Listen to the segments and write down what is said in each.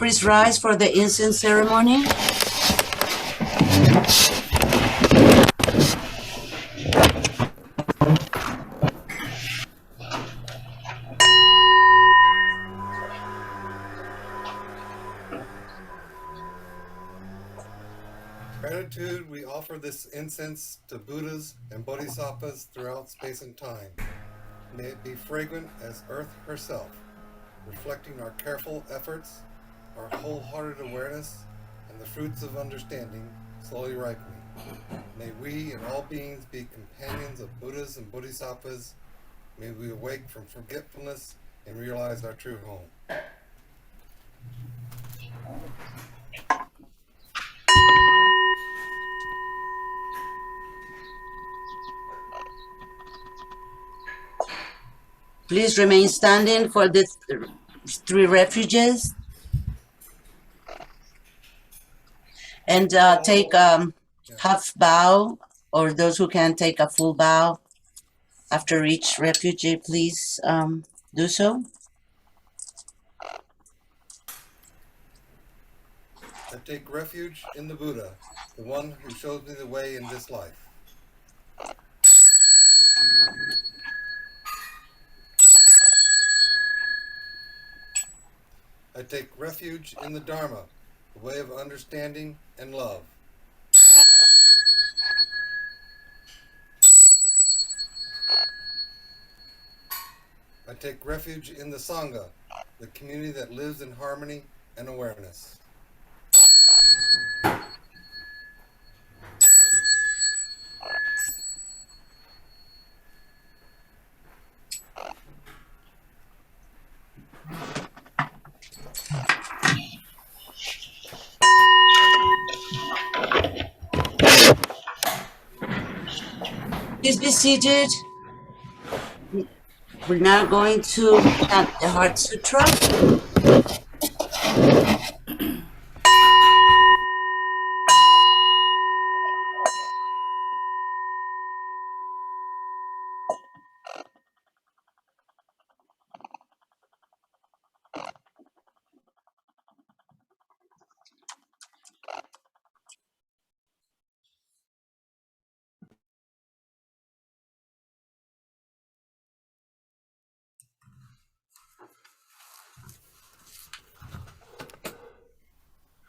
please rise for the incense ceremony. Gratitude, we offer this incense to Buddhas and Bodhisattvas throughout space and time. May it be fragrant as Earth herself, reflecting our careful efforts, our wholehearted awareness, and the fruits of understanding slowly ripening. May we and all beings be companions of Buddhas and Bodhisattvas. May we awake from forgetfulness and realize our true home. Please remain standing for the three refuges. And take half bow, or those who can take a full bow after each refugee, please do so. I take refuge in the Buddha, the one who shows me the way in this life. I take refuge in the Dharma, the way of understanding and love. I take refuge in the Sangha, the community that lives in harmony and awareness. Please be seated. We're now going to chant the Heart Sutra.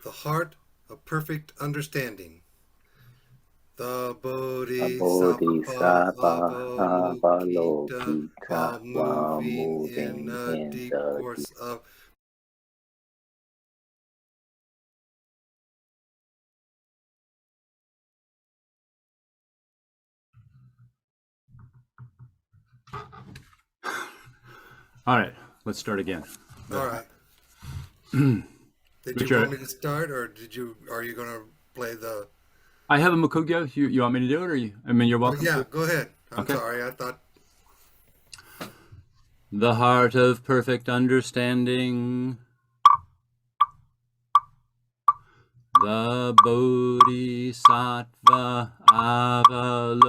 The heart of perfect understanding. The Bodhisattva Avalokita, while moving in a deep course of All right, let's start again. All right. Did you want me to start, or are you going to play the... I have a Mukugya. You want me to do it, or you're welcome. Yeah, to. Go ahead. I'm okay. Sorry, I thought... The heart of perfect understanding. The Bodhisattva Avalokita,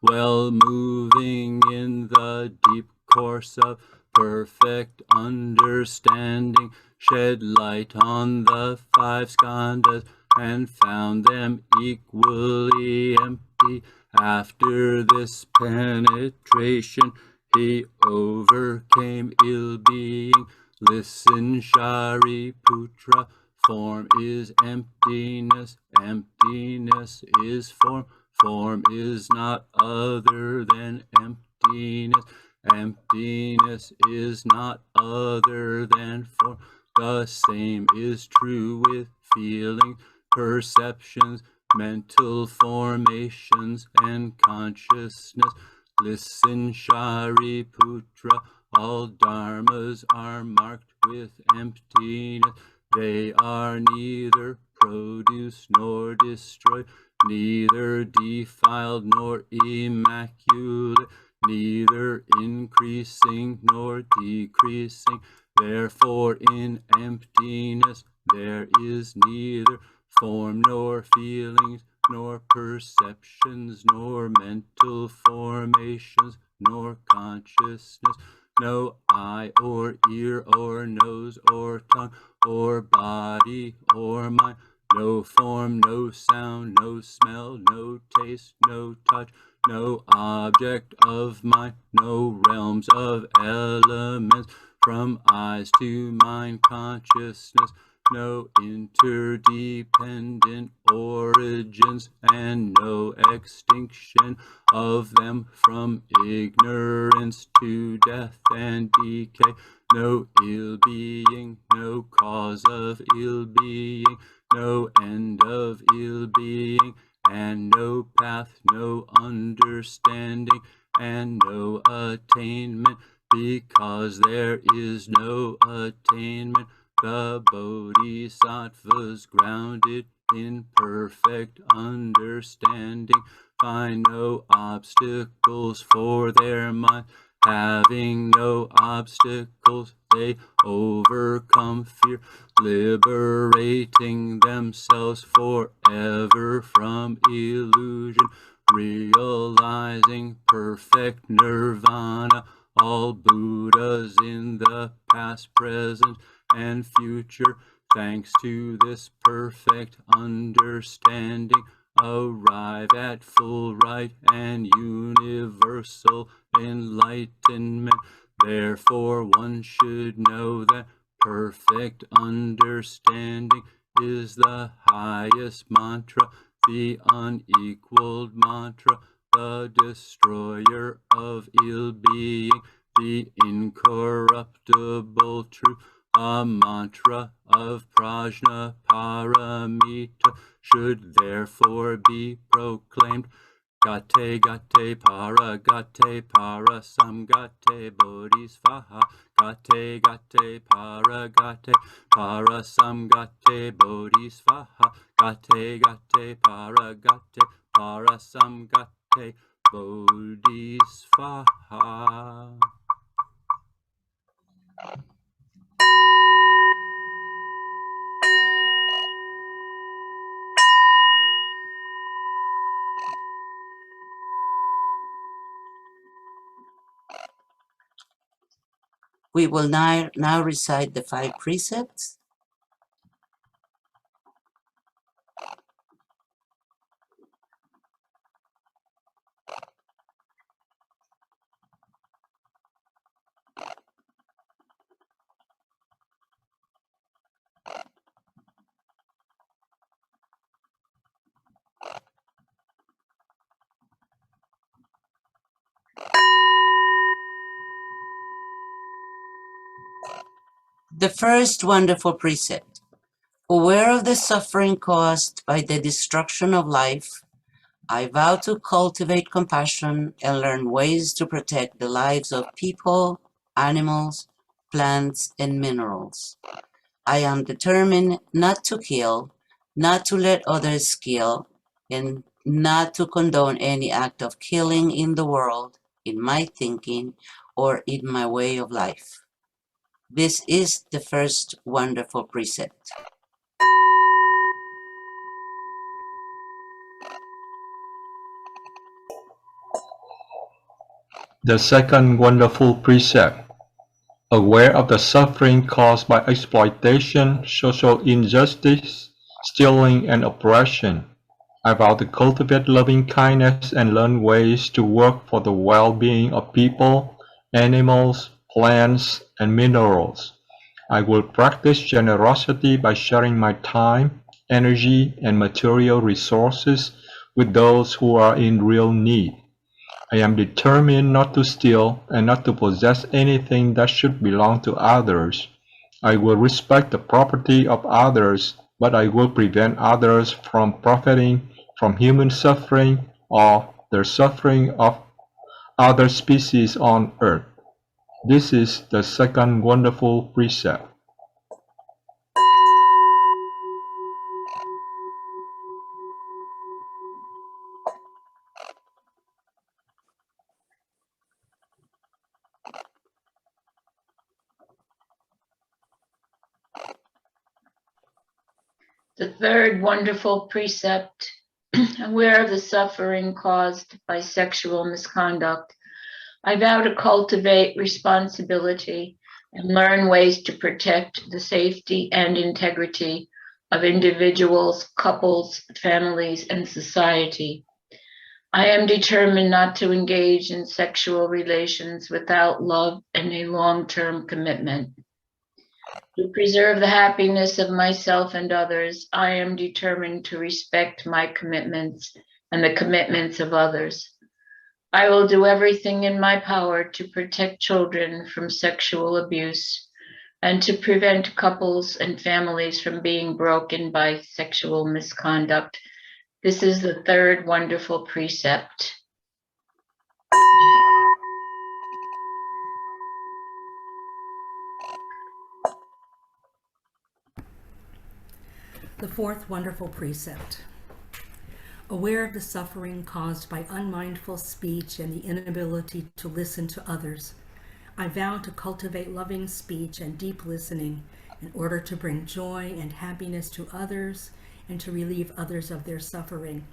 well moving in the deep course of perfect understanding, shed light on the five skandhas and found them equally empty. After this penetration, he overcame ill-being. Listen, Shariputra, form is emptiness, emptiness is form, form is not other than emptiness, emptiness is not other than form. The same is true with feeling, perceptions, mental formations, and consciousness. Listen, Shariputra, all dharmas are marked with emptiness. They are neither produced nor destroyed, neither defiled nor immaculate, neither increasing nor decreasing. Therefore in emptiness there is neither form nor feelings, nor perceptions, nor mental formations, nor consciousness. no eye or ear or nose or tongue or body or mind, no form, no sound, no smell, no taste, no touch, no object of mind, no realms of elements, from eyes to mind consciousness, no interdependent origins, and no extinction of them, from ignorance to death and decay, no ill-being, no cause of ill-being, no end of ill-being, and no path, no understanding, and no attainment, because there is no attainment. The bodhisattvas, grounded in perfect understanding, find no obstacles for their mind. Having no obstacles, they overcome fear, liberating themselves forever from illusion, realizing perfect nirvana. All Buddhas in the past, present, and future, thanks to this perfect understanding, arrive at full right and universal enlightenment. Therefore, one should know that perfect understanding is the highest mantra, the unequaled mantra, the destroyer of ill-being, the incorruptible truth, a mantra of prajna paramita, should therefore be proclaimed. Gate gate para samgate bodhisvaha. Gate gate para samgate bodhisvaha. Gate gate para samgate bodhisvaha. We will now recite the 5 precepts. The first wonderful precept. Aware of the suffering caused by the destruction of life, I vow to cultivate compassion and learn ways to protect the lives of people, animals, plants, and minerals. I am determined not to kill, not to let others kill, and not to condone any act of killing in the world, in my thinking, or in my way of life. This is the first wonderful precept. The second wonderful precept. Aware of the suffering caused by exploitation, social injustice, stealing, and oppression, I vow to cultivate loving kindness and learn ways to work for the well-being of people, animals, plants, and minerals. I will practice generosity by sharing my time, energy, and material resources with those who are in real need. I am determined not to steal and not to possess anything that should belong to others. I will respect the property of others, but I will prevent others from profiting from human suffering or the suffering of other species on earth. This is the second wonderful precept. The third wonderful precept, aware of the suffering caused by sexual misconduct, I vow to cultivate responsibility and learn ways to protect the safety and integrity of individuals, couples, families, and society. I am determined not to engage in sexual relations without love and a long-term commitment. To preserve the happiness of myself and others, I am determined to respect my commitments and the commitments of others. I will do everything in my power to protect children from sexual abuse and to prevent couples and families from being broken by sexual misconduct. This is the third wonderful precept. The fourth wonderful precept. Aware of the suffering caused by unmindful speech and the inability to listen to others, I vow to cultivate loving speech and deep listening in order to bring joy and happiness to others and to relieve others of their suffering.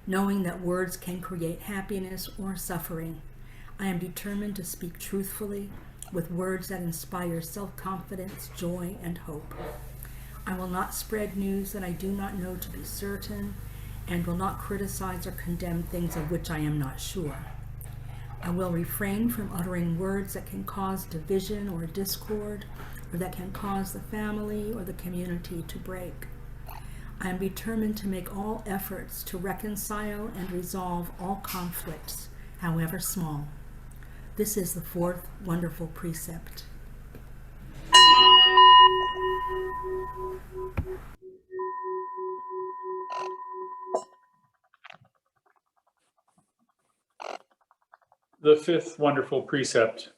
Knowing that words can create happiness or suffering, I am determined to speak truthfully with words that inspire self-confidence, joy, and hope. I will not spread news that I do not know to be certain, and will not criticize or condemn things of which I am not sure. I will refrain from uttering words that can cause division or discord, or that can cause the family or the community to break. I am determined to make all efforts to reconcile and resolve all conflicts, however small. This is the fourth wonderful precept. The fifth wonderful precept.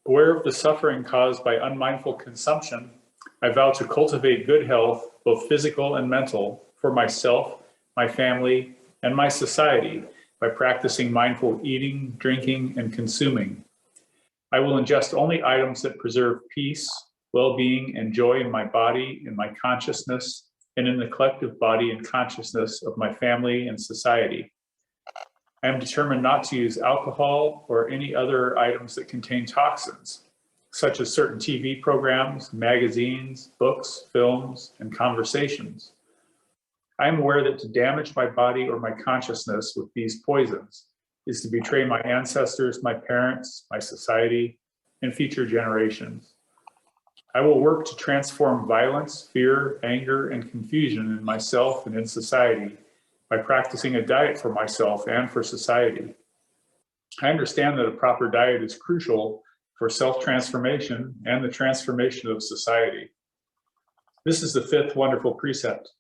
Aware of the suffering caused by unmindful consumption, I vow to cultivate good health, both physical and mental, for myself, my family, and my society by practicing mindful eating, drinking, and consuming. I will ingest only items that preserve peace, well-being, and joy in my body, in my consciousness, and in the collective body and consciousness of my family and society. I am determined not to use alcohol or any other items that contain toxins, such as certain TV programs, magazines, books, films, and conversations. I am aware that to damage my body or my consciousness with these poisons is to betray my ancestors, my parents, my society, and future generations. I will work to transform violence, fear, anger, and confusion in myself and in society by practicing a diet for myself and for society. I understand that a proper diet is crucial for self-transformation and the transformation of society. This is the fifth wonderful precept.